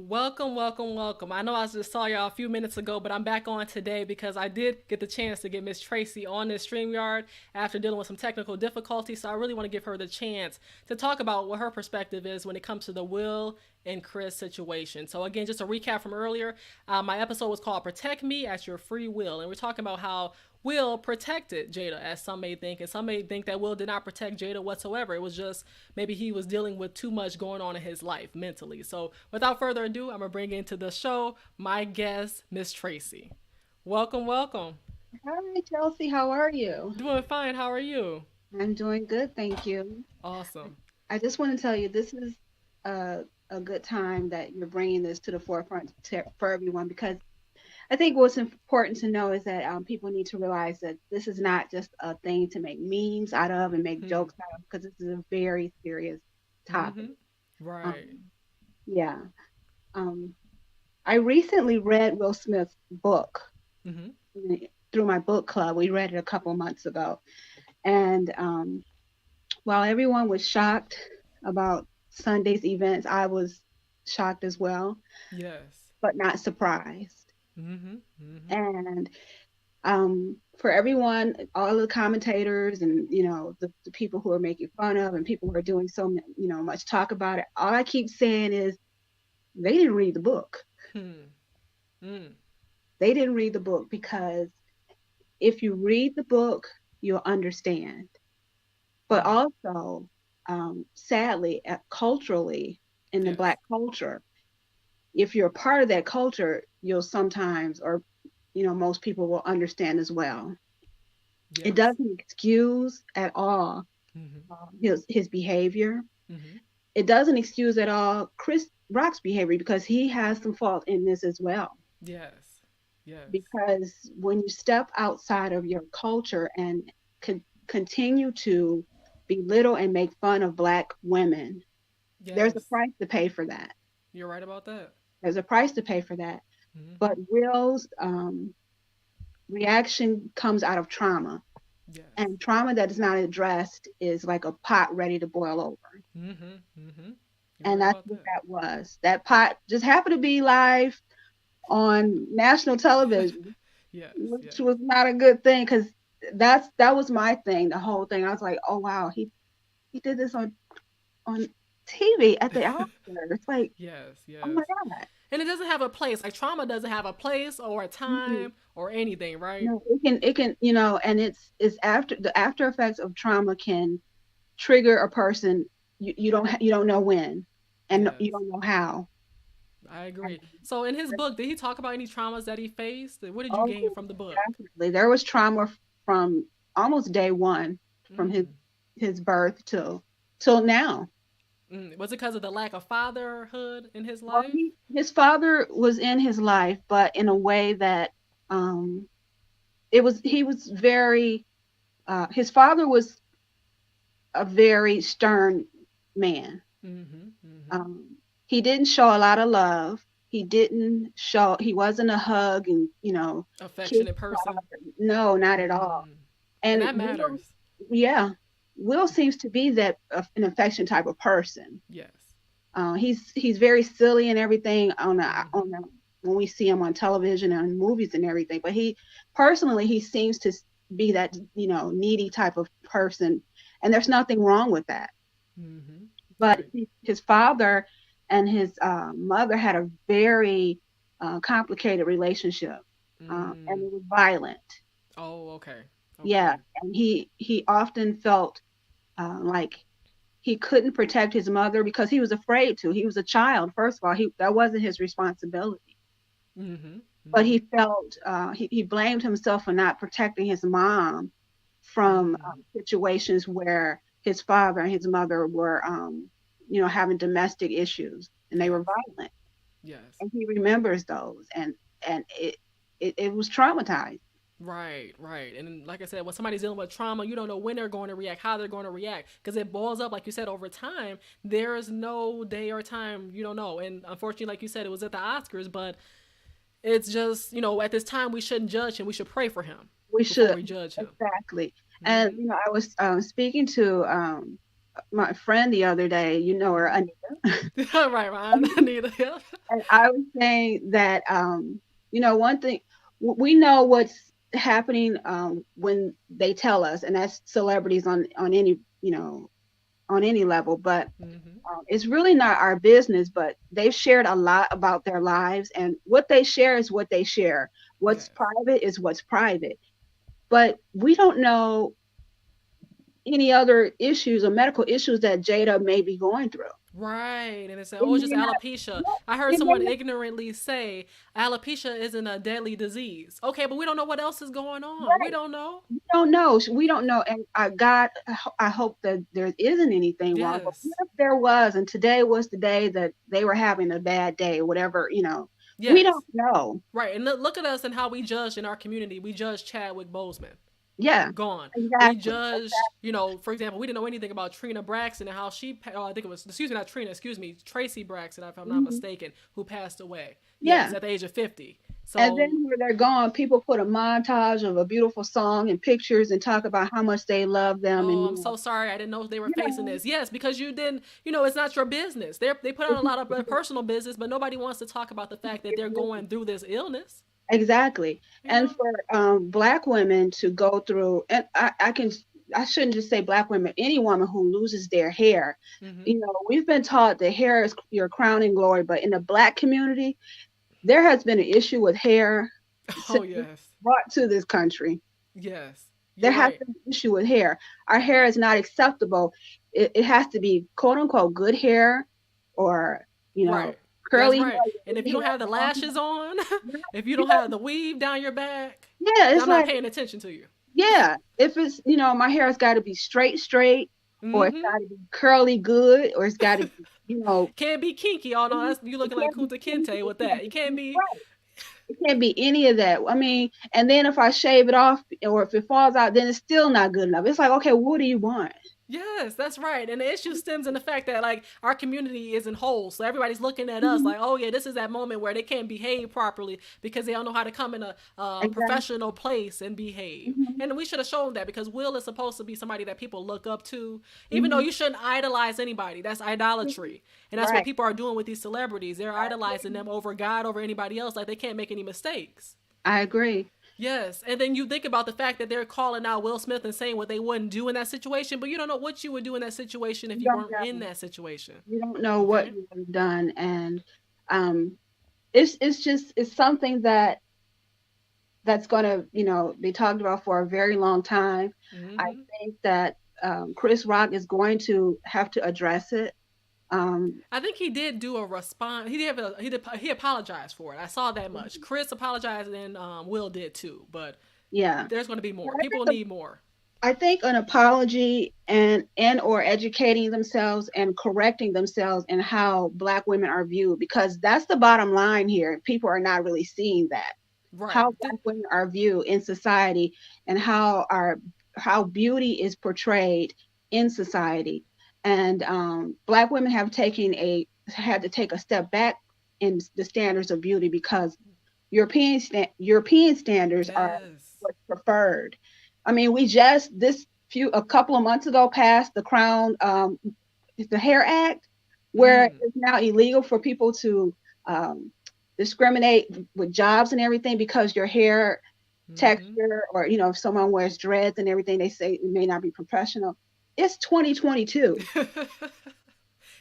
Welcome, welcome, welcome. I know I just saw y'all a few minutes ago, but I'm back on today because I did get the chance to get Miss Tracy on this StreamYard after dealing with some technical difficulties. So I really want to give her the chance to talk about what her perspective is when it comes to the Will and Chris situation. So again, just a recap from earlier, my episode was called "Protect Me at Your Free Will," and we're talking about how Will protected Jada, as some may think, and some may think that Will did not protect Jada whatsoever. It was just maybe he was dealing with too much going on in his life mentally. So, without further ado, I'm gonna bring into the show my guest, Miss Tracy. Welcome, welcome. Hi, Chelsea. How are you? Doing fine. How are you? I'm doing good, thank you. Awesome. I just want to tell you this is a good time that you're bringing this to the forefront for everyone because I think what's important to know is that people need to realize that this is not just a thing to make memes out of and make Hmm. jokes out of because this is a very serious topic. Mm-hmm. Right. Um, yeah. Um, I recently read Will Smith's book Mm-hmm. through my book club. We read it a couple months ago. And while everyone was shocked about Sunday's events, I was shocked as well, Yes. but not surprised. Mm-hmm. Mm-hmm. And for everyone, all the commentators and the people who are making fun of and people who are doing much talk about it, all I keep saying is they didn't read the book. Hmm. Mm. They didn't read the book because if you read the book, you'll understand. But Hmm. also, sadly, culturally, in the Yes. Black culture, if you're a part of that culture, you'll sometimes, or most people will understand as well. It Yes. doesn't excuse at all Mm-hmm. his behavior. Mm-hmm. It doesn't excuse at all Chris Rock's behavior because he has some fault in this as well. Yes. Yes. Because when you step outside of your culture and continue to belittle and make fun of Black women, there's a Yes. price to pay for that. You're right about that. There's a price to pay for that. Mm-hmm. But Will's reaction comes out of trauma. Yes. And trauma that is not addressed is like a pot ready to boil over. Mm-hmm. Mm-hmm. You're And right that's about what that. that was. That pot just happened to be live on national television, Yes. which Yes. was not a good thing because that was my thing, the whole thing. I was like, oh wow, he did this on TV at the Oscars. It's like, Yes. oh my Yes. God. And it doesn't have a place. Like trauma doesn't have a place or a Mm-mm. time or anything, right? No, it can, and it's after the after effects of trauma can trigger a person. You don't know when, and you Yes. don't know how. I And, agree. So in his book, did he talk about any traumas that he faced? What did you oh, gain from the book? definitely, there was trauma from almost day one, from Mm. his birth till now. Mm. Was it because of the lack of fatherhood in his Well, life? his father was in his life, but in a way that it was he was very his father was a very stern man. Mm-hmm. Mm-hmm. Um, he didn't show a lot of love. He wasn't a hug and, kiss Affectionate person. father. No, not at all. Mm. And And that matters. Yeah, Will seems to be that an affection type of person. Yes. He's very silly and everything Mm-hmm. when we see him on television and movies and everything. But he personally he seems to be that needy type of person, and there's nothing wrong with that. Mm-hmm. But Right. his father and his mother had a very complicated relationship, and Mm. it was violent. Oh, okay. Yeah, Okay. and he often felt like he couldn't protect his mother because he was afraid to. He was a child. First of all, he that wasn't his responsibility. Mm-hmm. But Mm-hmm. he felt he blamed himself for not protecting his mom from Mm. situations where his father and his mother were, having domestic issues and they were Yes. violent. Yes. And he remembers those, and it was traumatized. Right, right. And like I said, when somebody's dealing with trauma, you don't know when they're going to react, how they're going to react, because it boils up, like you said, over time. There is no day or time you don't know. And unfortunately, like you said, it was at the Oscars, but it's just, at this time, we shouldn't judge him. We should pray for him We before should we judge him. exactly. And Mm-hmm. I was speaking to my friend the other day, you know her, Mm-hmm. Right, Ryan. Anita. Yep. and I was saying that, one thing we know what's happening when they tell us, and that's celebrities on any on any level, but Mm-hmm. it's really not our business. But they've shared a lot about their lives, and what they share is what they share. What's Yes. private is what's private. But we don't know any other issues or medical issues that Jada may be going through. Right. And it's like, It oh, it's just may not. alopecia. Yeah, I heard it may someone not. ignorantly say alopecia isn't a deadly disease. Okay, but we don't know what else is going on. We Right. don't know. We don't know. We don't know. And God, I hope that there isn't anything wrong. But Yes. what if there was, and today was the day that they were having a bad day, whatever, we Yes. don't know. Right. And look at us and how we judge in our community. We judge Chadwick Boseman. Yeah, Gone. We exactly. judged, for example, we didn't know anything about Trina Braxton and how I think it was, excuse me, not Trina, excuse me, Tracy Braxton, if I'm not Hmm. mistaken, who passed away. Yes, Yeah. at the age of 50. And then So, when they're gone, people put a montage of a beautiful song and pictures and talk about how much they love them. oh, And, I'm so sorry. I didn't know they were you facing know, this. Yes, because you didn't, it's not your business. They put out a lot of their personal business, but nobody wants to talk about the fact that they're going through this illness, exactly. you And know? for Black women to go through, and I shouldn't just say Black women, any woman who loses their hair. Mm-hmm. We've been taught that hair is your crowning glory, but in the Black community, there has been an issue with hair Oh, since it was yes. brought to this country. Yes. There You're has right. been an issue with hair. Our hair is not acceptable. It has to be quote unquote good hair, or, you know, Right. That's curly right. And if you hair, don't have the long lashes on, hair. if you You don't have the weave down your back, Yeah, then it's I'm not like, paying attention to you. yeah, if it's, my hair has got to be straight, or it's Mm-hmm. got to be curly good, or it's got to be, Can't be kinky. Oh no, that's you it looking like can't be Kunta kinky, Kinte it with can't that. You be can't be. right. It can't be any of that. I mean, and then if I shave it off, or if it falls out, then it's still not good enough. It's like, okay, what do you want? Yes, that's right. And the issue stems in the fact that like our community isn't whole, so everybody's looking at us Mhm. like, oh yeah, this is that moment where they can't behave properly because they don't know how to come in a Exactly. professional place and behave. Hmm. And we should have shown that because Will is supposed to be somebody that people look up to, even though Hmm. you shouldn't idolize anybody. That's idolatry, and that's what Right. people are doing with these celebrities. They're I idolizing agree. them over God, over anybody else. Like they can't make any mistakes. I agree. Yes, and then you think about the fact that they're calling out Will Smith and saying what they wouldn't do in that situation, but you don't know what you would do in that situation if You you don't weren't in know. that situation. You don't know what Okay? you would have done, and um, it's something that's going to be talked about for a very long time. I Hmm. think that Chris Rock is going to have to address it. I think he did do a response. He apologized for it. I saw that much. Chris apologized and Will did too. But Yeah. there's going to be Yeah, more. People need more. I think an apology and or educating themselves and correcting themselves in how Black women are viewed, because that's the bottom line here. People are not really seeing that, Right. how Black women are viewed in society, and how beauty is portrayed in society. And Black women have had to take a step back in the standards of beauty, because European standards are Yes. what's preferred. I mean, we just this few a couple of months ago passed the Crown the Hair Act, where Mm. it's now illegal for people to um, discriminate with jobs and everything because your hair Mm-hmm. texture, or if someone wears dreads and everything, they say it may not be professional. It's 2022.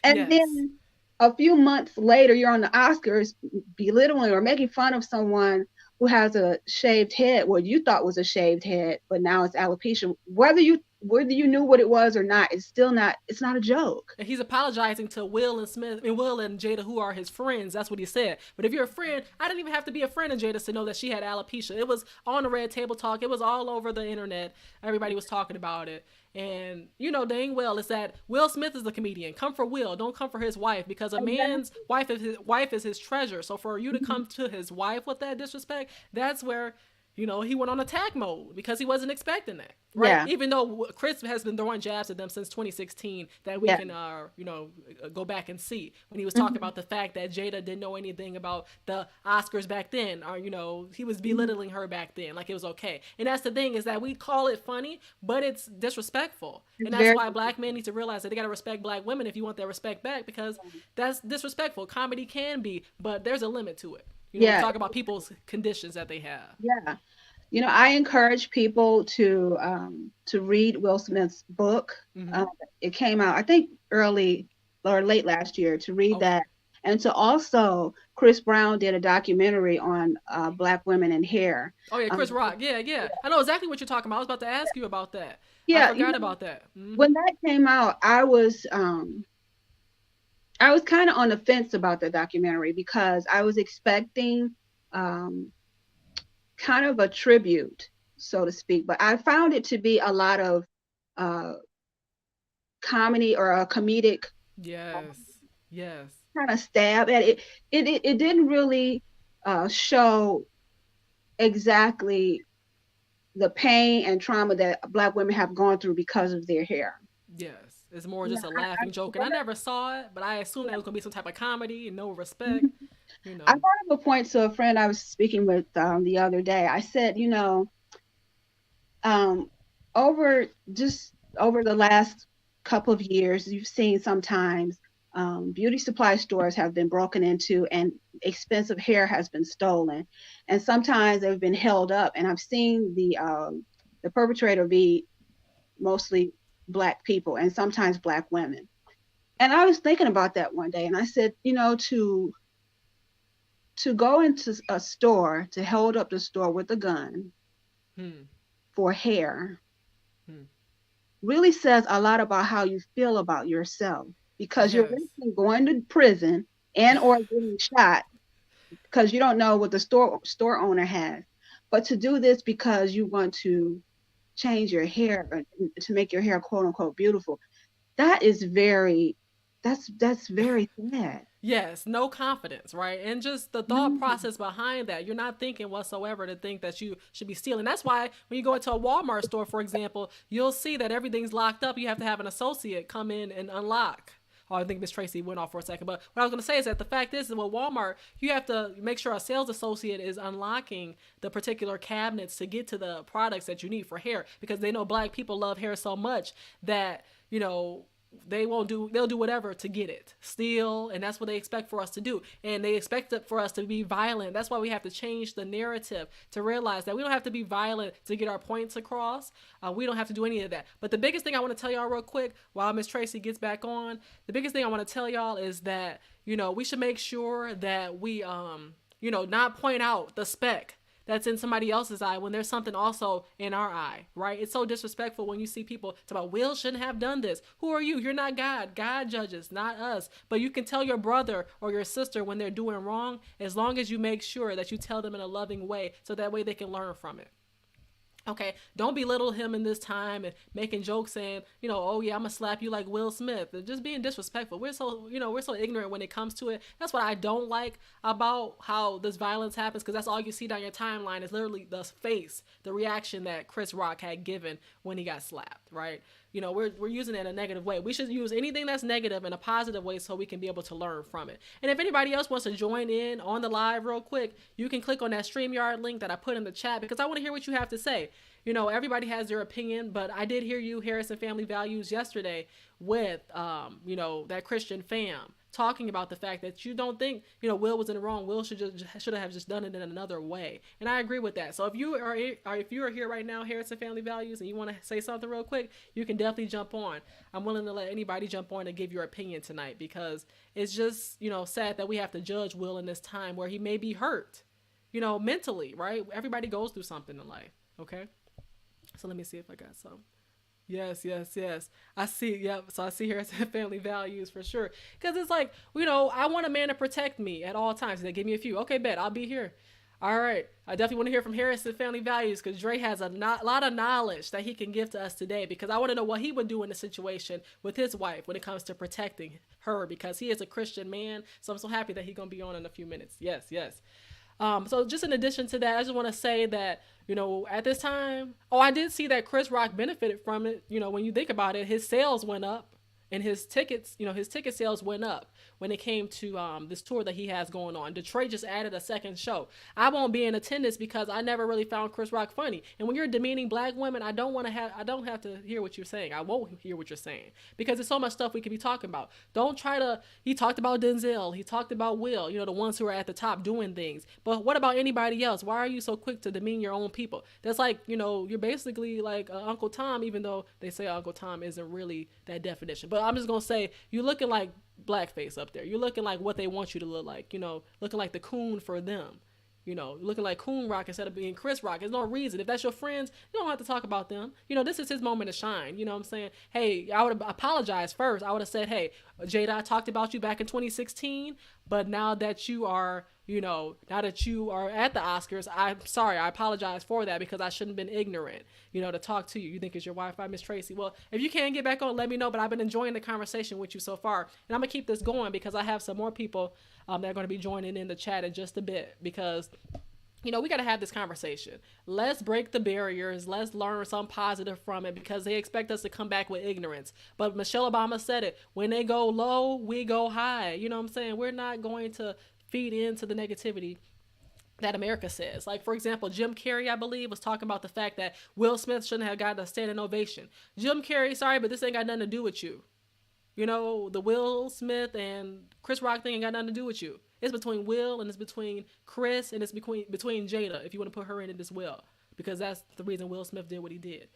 And Yes. then a few months later, you're on the Oscars belittling or making fun of someone who has a shaved head, what you thought was a shaved head, but now it's alopecia. Whether you knew what it was or not, it's not a joke. And he's apologizing to Will and Jada, who are his friends. That's what he said. But if you're a friend, I didn't even have to be a friend of Jada to know that she had alopecia. It was on the Red Table Talk. It was all over the internet. Everybody was talking about it. And you know dang well is that Will Smith is the comedian. Come for Will, don't come for his wife, because a man's Exactly. wife is his treasure. So for you to come to his wife with that disrespect, that's where he went on attack mode because he wasn't expecting that, right? Yeah. Even though Chris has been throwing jabs at them since 2016 that we Yeah. can, go back and see when he was talking Hmm. about the fact that Jada didn't know anything about the Oscars back then, or, he was Hmm. belittling her back then, like it was okay. And that's the thing is that we call it funny, but it's disrespectful. And It's that's very. why black men need to realize that they got to respect black women if you want their respect back, because that's disrespectful. Comedy can be, but there's a limit to it. We Yeah. talk about people's conditions that they have. Yeah. I encourage people to read Will Smith's book. Hmm. Um, it came out, I think, early or late last year. To read Okay. that, and to also, Chris Brown did a documentary on black women and hair. Oh yeah, Um, Chris Rock. Yeah, yeah. I know exactly what you're talking about. I was about to ask you about that. I yeah, forgot about that. Hmm. when that came out, I was kind of on the fence about the documentary because I was expecting um, kind of a tribute, so to speak, but I found it to be a lot of uh, comedy or a comedic Yes. Yes. kind of stab at it. It didn't really show exactly the pain and trauma that black women have gone through because of their hair. Yes. It's more Yeah, just a laughing joke, and I never saw it, but I assumed that it was gonna be some type of comedy and no respect. You I know. brought up a point to a friend I was speaking with the other day. I said, um, over just over the last couple of years, you've seen sometimes beauty supply stores have been broken into and expensive hair has been stolen, and sometimes they've been held up. And I've seen the perpetrator be mostly black people and sometimes black women. And I was thinking about that one day, and I said, to go into a store to hold up the store with a gun Hmm. for hair Hmm. really says a lot about how you feel about yourself, because you're Yes. risking going to prison and or getting shot because you don't know what the store owner has. But to do this because you want to change your hair to make your hair quote unquote beautiful, that is very that's very sad. Yes, no confidence, right? And just the thought No. process behind that. You're not thinking whatsoever to think that you should be stealing. That's why when you go into a Walmart store, for example, you'll see that everything's locked up. You have to have an associate come in and unlock. Oh, I think Miss Tracy went off for a second. But what I was going to say is that the fact is that with Walmart, you have to make sure a sales associate is unlocking the particular cabinets to get to the products that you need for hair, because they know black people love hair so much that, they'll do whatever to get it, steal, and that's what they expect for us to do. And they expect it for us to be violent. That's why we have to change the narrative to realize that we don't have to be violent to get our points across. We don't have to do any of that. But the biggest thing I want to tell y'all real quick while Miss Tracy gets back on, the biggest thing I want to tell y'all is that, we should make sure that we not point out the speck that's in somebody else's eye when there's something also in our eye, right? It's so disrespectful when you see people talk about, Will shouldn't have done this. Who are you? You're not God. God judges, not us. But you can tell your brother or your sister when they're doing wrong, as long as you make sure that you tell them in a loving way, so that way they can learn from it. Okay, don't belittle him in this time and making jokes saying, oh yeah, I'm gonna slap you like Will Smith, and just being disrespectful. We're so ignorant when it comes to it. That's what I don't like about how this violence happens, because that's all you see down your timeline is literally the face, the reaction that Chris Rock had given when he got slapped, right? We're using it in a negative way. We should use anything that's negative in a positive way so we can be able to learn from it. And if anybody else wants to join in on the live real quick, you can click on that StreamYard link that I put in the chat, because I want to hear what you have to say. Everybody has their opinion, but I did hear you, Harrison Family Values, yesterday with, that Christian fam talking about the fact that you don't think, Will was in the wrong. Will should have just done it in another way. And I agree with that. So if you are here right now, Harrison Family Values, and you want to say something real quick, you can definitely jump on. I'm willing to let anybody jump on and give your opinion tonight, because it's just, sad that we have to judge Will in this time where he may be hurt, mentally, right? Everybody goes through something in life. Okay. So let me see if I got some. Yes, yes, yes. I see. Yep. So I see here as family values for sure. Because it's like, I want a man to protect me at all times. They give me a few. Okay, bet. I'll be here. All right. I definitely want to hear from Harrison Family Values, because Dre has a lot of knowledge that he can give to us today, because I want to know what he would do in the situation with his wife when it comes to protecting her, because he is a Christian man. So I'm so happy that he's going to be on in a few minutes. Yes, yes. So just in addition to that, I just want to say that, at this time, I did see that Chris Rock benefited from it. When you think about it, his sales went up, and his ticket sales went up when it came to this tour that he has going on. Detroit just added a second show. I won't be in attendance because I never really found Chris Rock funny. And when you're demeaning black women, I don't have to hear what you're saying. I won't hear what you're saying because there's so much stuff we could be talking about. Don't try to. He talked about Denzel. He talked about Will. The ones who are at the top doing things. But what about anybody else? Why are you so quick to demean your own people? That's like, you're basically like Uncle Tom, even though they say Uncle Tom isn't really that definition. But I'm just gonna say you're looking like blackface up there. You're looking like what they want you to look like. Looking like the coon for them. Looking like Coon Rock instead of being Chris Rock. There's no reason. If that's your friends, you don't have to talk about them. This is his moment to shine. You know what I'm saying? Hey, I would have apologized first. I would have said, hey, Jada, I talked about you back in 2016, but now that you are, now that you are at the Oscars, I'm sorry. I apologize for that because I shouldn't have been ignorant, to talk to you. You think it's your Wi-Fi, Miss Tracy? Well, if you can't get back on, let me know. But I've been enjoying the conversation with you so far. And I'm going to keep this going because I have some more people that are going to be joining in the chat in just a bit because we got to have this conversation. Let's break the barriers. Let's learn something positive from it because they expect us to come back with ignorance. But Michelle Obama said it. When they go low, we go high. You know what I'm saying? We're not going to feed into the negativity that America says. Like, for example, Jim Carrey, I believe, was talking about the fact that Will Smith shouldn't have gotten a standing ovation. Jim Carrey, sorry, but this ain't got nothing to do with you. The Will Smith and Chris Rock thing ain't got nothing to do with you. It's between Will and it's between Chris and it's between Jada, if you want to put her in it as well. Because that's the reason Will Smith did what he did,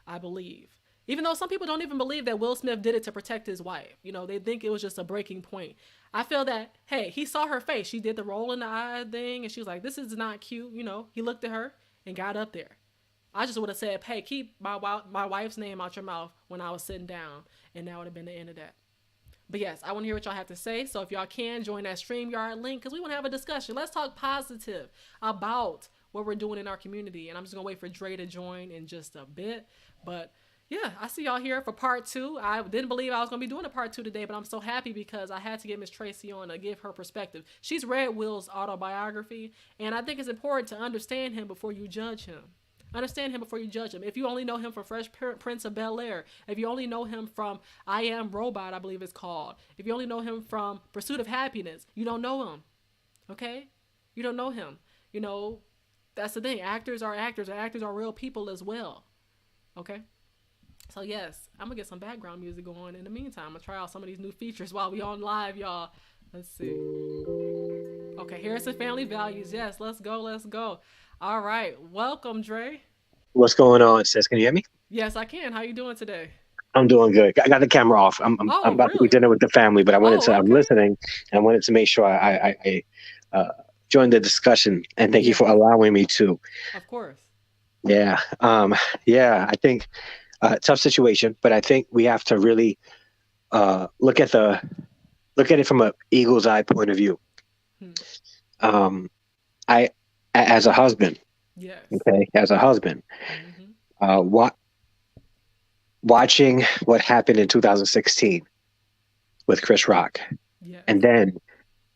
I believe. Even though some people don't even believe that Will Smith did it to protect his wife. They think it was just a breaking point. I feel that, hey, he saw her face. She did the roll in the eye thing and she was like, this is not cute. He looked at her and got up there. I just would have said, hey, keep my wife's name out your mouth when I was sitting down. And that would have been the end of that. But yes, I want to hear what y'all have to say. So if y'all can, join that StreamYard link because we want to have a discussion. Let's talk positive about what we're doing in our community. And I'm just going to wait for Dre to join in just a bit. But yeah, I see y'all here for part 2. I didn't believe I was going to be doing a part 2 today, but I'm so happy because I had to get Miss Tracy on to give her perspective. She's read Will's autobiography, and I think it's important to understand him before you judge him. Understand him before you judge him. If you only know him from Fresh Prince of Bel-Air, if you only know him from I Am Robot, I believe it's called, if you only know him from Pursuit of Happiness, you don't know him. Okay? You don't know him. That's the thing. Actors are actors, and actors are real people as well. Okay? So yes, I'm going to get some background music going. In the meantime, I'm going to try out some of these new features while we on live, y'all. Let's see. Okay, here's the family values. Yes, let's go. All right. Welcome, Dre. What's going on, sis? Can you hear me? Yes, I can. How you doing today? I'm doing good. I got the camera off. I'm about to eat dinner with the family, but I'm listening. I wanted to make sure I joined the discussion, and thank you for allowing me to. Of course. Yeah. I think tough situation, but I think we have to really look at it from an eagle's eye point of view. As a husband, as a husband, watching what happened in 2016 with Chris Rock, and then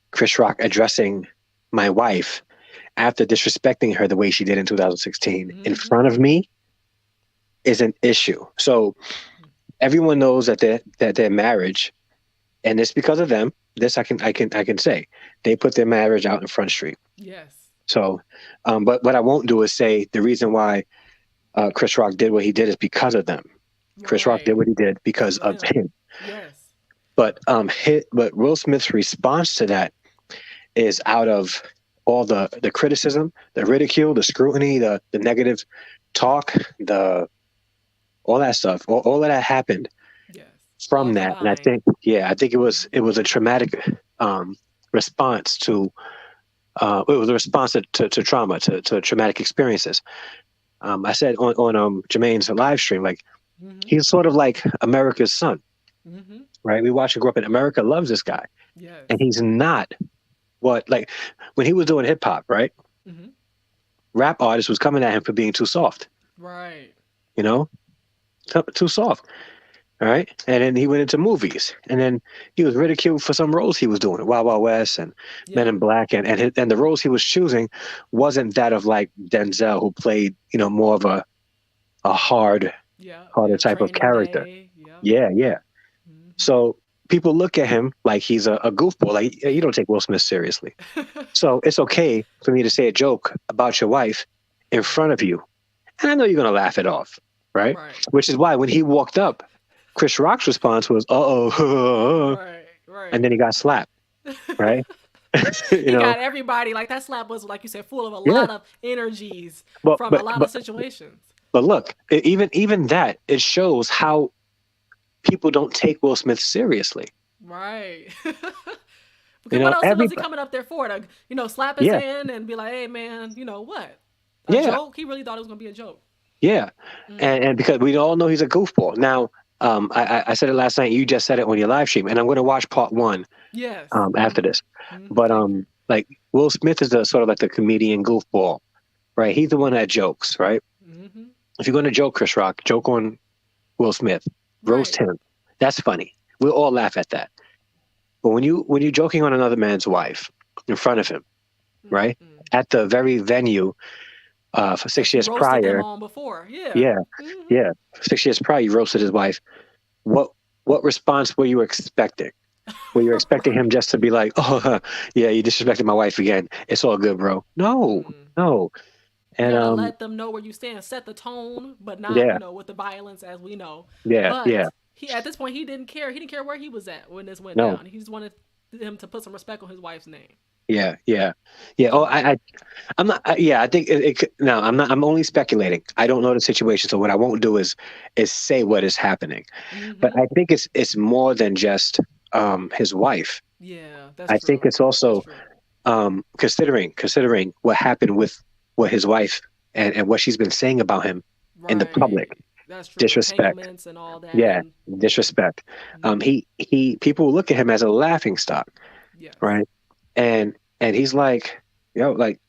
Chris Rock addressing my wife after disrespecting her the way she did in 2016 in front of me is an issue. So everyone knows that their marriage, and it's because of them. This I can say they put their marriage out in Front Street. Yes. So, but what I won't do is say the reason why Chris Rock did what he did is because of them. Right. Chris Rock did what he did because of him. Yes. But Will Smith's response to that is out of all the criticism, the ridicule, the scrutiny, the negative talk, all that stuff, all of that happened from that. And I think it was a traumatic response to. It was a response to trauma, to traumatic experiences. I said on Jermaine's live stream, like he's sort of like America's son, right? We watch him grow up, and America loves this guy, and he's not when he was doing hip hop, right? Rap artists was coming at him for being too soft, right? Too soft. All right. And then he went into movies. And then he was ridiculed for some roles he was doing, Wild Wild West and Men Yeah. in Black. And the roles he was choosing wasn't that of like Denzel, who played, more of a Yeah. harder Yeah. type of Training character. Day. Yep. Yeah, yeah. Hmm. So people look at him like he's a goofball. Like, you don't take Will Smith seriously. So it's okay for me to say a joke about your wife in front of you. And I know you're going to laugh it off. Right. Right. Which is why when he walked up, Chris Rock's response was, uh-oh. Right. And Right. then he got slapped. Right. you He know, got everybody like that slap was like you said, full of a yeah. lot of energies But, from a but, lot of but, situations. but look, even that, it shows how people don't take Will Smith seriously. Right. You Because what know, else was he everybody, coming up there for? To, slap his yeah, hand and be like, hey, man, what? A yeah, joke? He really thought it was going to be a joke. yeah. Mm-hmm. And because we all know he's a goofball. Now, I said it last night. You just said it on your live stream, and I'm going to watch part one Yes. after Mm-hmm. this. Mm-hmm. But Thank you. like Will Smith is the sort of like the comedian goofball, right? He's the one that jokes, right? Mm-hmm. If you're going to joke Chris Rock, joke on Will Smith, roast Right. him. That's funny. We'll all laugh at that. But when you're joking on another man's wife in front of him, right, Mm-hmm. at the very venue for That 6 you years roasted him prior, on before. Yeah. yeah, Mm-hmm. yeah, 6 years prior, you roasted his wife. What response were you expecting? Were you expecting him just to be like, "Oh, yeah, you disrespected my wife again. It's all good, bro"? No, Mm. no, You and gotta let them know where you stand, set the tone, but not, yeah, with the violence as we know. yeah, yeah, But he at this point he didn't care. He didn't care where he was at when this went no, down. He just wanted him to put some respect on his wife's name. yeah, yeah, yeah. Oh, So I'm not. Yeah, I think no, I'm not. I'm only speculating. I don't know the situation, so what I won't do is say what is happening. But mm-hmm. I think it's more than just his wife. Yeah, that's I think true. it's That's also true. considering what happened with what his wife and what she's been saying about him in the public. Right. That's true. Disrespect. Entanglements and all that Yeah, and disrespect. mm-hmm. He people look at him as a laughing stock, Yes. right? And he's like, like,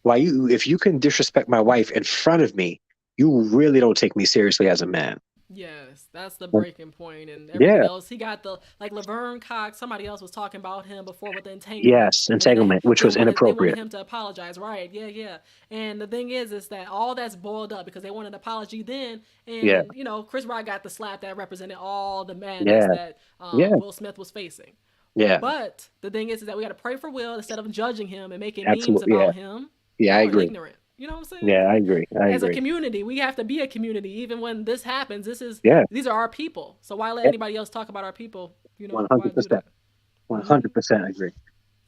why you if you can disrespect my wife in front of me, you really don't take me seriously as a man. Yes, that's the breaking point and everything Yeah, else. He got the like Laverne Cox. Somebody else was talking about him before with the entanglement, yes, and then entanglement, which was they wanted inappropriate. him to apologize. Right? Yeah, yeah. And the thing is that all that's boiled up because they wanted an apology then, Yeah, and Chris Rock got the slap that represented all the madness yeah, that yeah, Will Smith was facing. yeah. But the thing is that we got to pray for Will instead of judging him and making memes Absolutely. Yeah, about him. yeah. I Y'all are agree. ignorant. You know what I'm saying? Yeah, I agree. I As a agree. community, we have to be a community. Even when this happens, Yeah, these are our people. So why let anybody else talk about our people? one Why hundred do percent. that? One Hmm. hundred percent agree.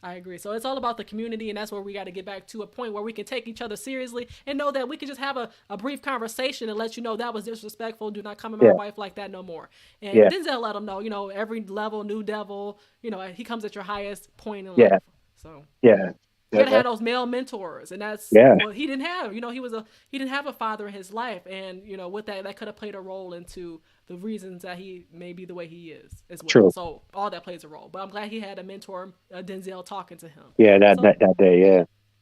I agree. So it's all about the community, and that's where we got to get back to a point where we can take each other seriously and know that we can just have a brief conversation and let you know that was disrespectful. Do not come at my Yeah, wife like that no more. And yeah, Denzel let them know, every level, new devil, he comes at your highest point in yeah, life. So yeah. you gotta have That, those male mentors, and that's yeah, what he didn't have. He didn't have a father in his life, and with that could have played a role into the reasons that he may be the way he is as well. true. So all that plays a role. But I'm glad he had a mentor, Denzel, talking to him. Yeah, that So that that day.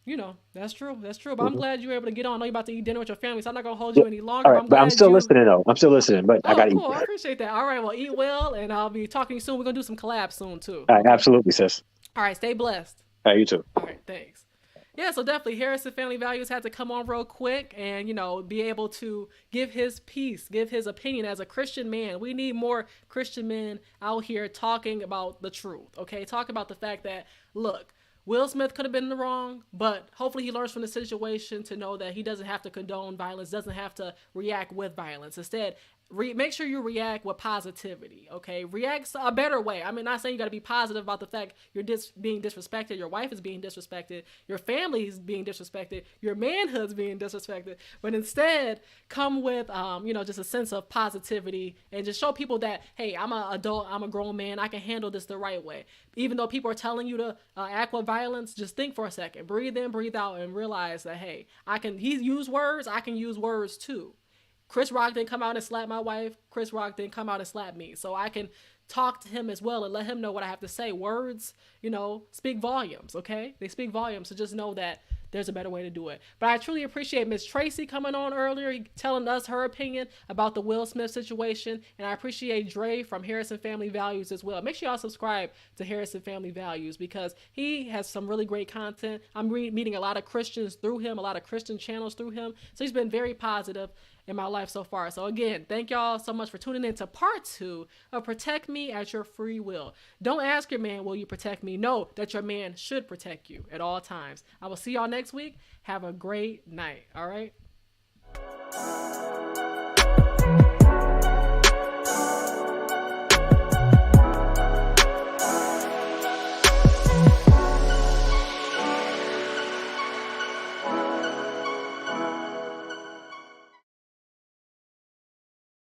Yeah. that's true. That's true. But I'm Mhm. glad you were able to get on. I know you're about to eat dinner with your family, so I'm not gonna hold Yeah. you any All longer. But right, I'm but I'm glad still you. listening though. I'm still Oh, listening, but I oh, gotta eat. cool. I appreciate that. All right. Well, eat well, and I'll be talking to you soon. We're gonna do some collabs soon too. All right, Okay. absolutely, sis. All right. Stay blessed. All right, you too. All right, thanks. Yeah, so definitely Harrison Family Values had to come on real quick and, be able to give his piece, give his opinion as a Christian man. We need more Christian men out here talking about the truth, okay? Talk about the fact that, look, Will Smith could have been in the wrong, but hopefully he learns from the situation to know that he doesn't have to condone violence, doesn't have to react with violence. Instead, make sure you react with positivity, okay? React a better way. I mean, not saying you got to be positive about the fact you're being disrespected, your wife is being disrespected, your family is being disrespected, your manhood's being disrespected, but instead come with, just a sense of positivity and just show people that, hey, I'm an adult, I'm a grown man, I can handle this the right way. Even though people are telling you to act with violence, just think for a second, breathe in, breathe out, and realize that, hey, he used words, I can use words too. Chris Rock didn't come out and slap my wife. Chris Rock didn't come out and slap me. So I can talk to him as well and let him know what I have to say. Words, speak volumes, okay? They speak volumes. So just know that there's a better way to do it. But I truly appreciate Miss Tracy coming on earlier, telling us her opinion about the Will Smith situation. And I appreciate Dre from Harrison Family Values as well. Make sure y'all subscribe to Harrison Family Values because he has some really great content. I'm meeting a lot of Christians through him, a lot of Christian channels through him. So he's been very positive in my life so far. So again, thank y'all so much for tuning in to part 2 of Protect Me at Your Free Will. Don't ask your man, will you protect me? Know that your man should protect you at all times. I will see y'all next week. Have a great night. All right.